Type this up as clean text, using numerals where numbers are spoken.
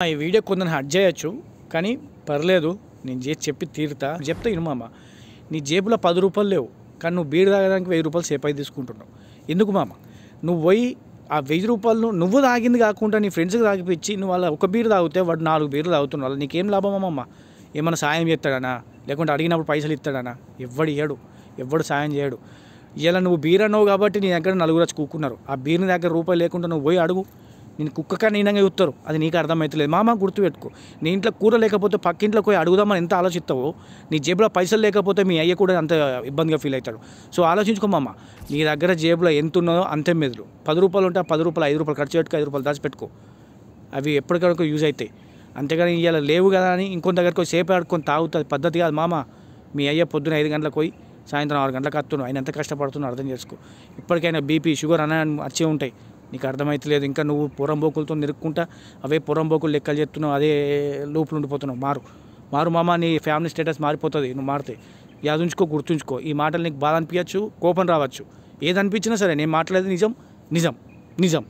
ఈ వీడియో కొందరు హర్ట్ చేయొచ్చు కానీ పర్లేదు, నేను చేసి చెప్పి తీరుతా. చెప్తే ఇను మామ, నీ జేబులో 10 రూపాయలు లేవు కానీ నువ్వు బీర్ తాగడానికి 1000 రూపాయలు సేపు అయితే తీసుకుంటున్నావు. ఎందుకు మామ? నువ్వు పోయి ఆ 1000 రూపాయలు నువ్వు తాగింది కాకుండా నీ ఫ్రెండ్స్కి తాగిపించి నువ్వు వాళ్ళ ఒక బీర్ తాగితే వాడు 4 బీర్లు తాగుతున్నావు. వాళ్ళు నీకేం లాభం అమ్మమ్మ? ఏమైనా సాయం చేస్తాడనా? లేకుంటే అడిగినప్పుడు పైసలు ఇస్తాడనా? ఎవ్వడు సాయం చేయడు. ఇలా నువ్వు బీర్ అన్నావు కాబట్టి నీ దగ్గర నలుగురు వచ్చి కూకున్నారు. ఆ బీర్ని దగ్గర రూపాయలు లేకుండా నువ్వు పోయి అడుగు, నేను కుక్కగా నీనంగా చూస్తారు. అది నీకు అర్థమవుతలేదు మామ. గుర్తుపెట్టుకో, నీ ఇంట్లో కూర లేకపోతే పక్కింట్లోకి పోయి అడుగుదామని ఎంత ఆలోచిస్తావో, నీ జేబులో పైసలు లేకపోతే మీ అయ్య కూడా అంత ఇబ్బందిగా ఫీల్ అవుతాడు. సో ఆలోచించుకో మామ, నీ దగ్గర జేబులో ఎంత ఉన్నదో అంతే మెదులు. 10 రూపాయలు ఉంటే 10 రూపాయలు 5 రూపాయలు ఖర్చు పెట్టుకో, 5 రూపాయలు దాచిపెట్టుకో. అవి ఎప్పటికైనా యూజ్ అవుతాయి. అంతేగాని ఇలా లేవు కదా అని ఇంకొంత దగ్గరకు సేపు ఆడుకొని తాగుతుంది పద్ధతి కాదు మామ. మీ అయ్య పొద్దున 5 గంటలకు పోయి సాయంత్రం 6 గంటలకు వస్తున్నావు. ఆయన ఎంత కష్టపడుతున్నావు అర్థం చేసుకో. ఇప్పటికైనా బీపీ షుగర్ అనే వచ్చే ఉంటాయి, నీకు అర్థమవుతలేదు. ఇంకా నువ్వు పొరంబోకులతో నిరుక్కుంటా అవే పొరంబోకులు లెక్కలు చెప్తున్నావు, అదే లూపులు ఉండిపోతున్నావు. మారు మామ, నీ ఫ్యామిలీ స్టేటస్ మారిపోతుంది నువ్వు మారితే. యాదుంచుకో, గుర్తుంచుకో. ఈ మాటలు నీకు బాధ అనిపించచ్చు, కోపం రావచ్చు, ఏది అనిపించినా సరే నేను మాట్లాడేది నిజం.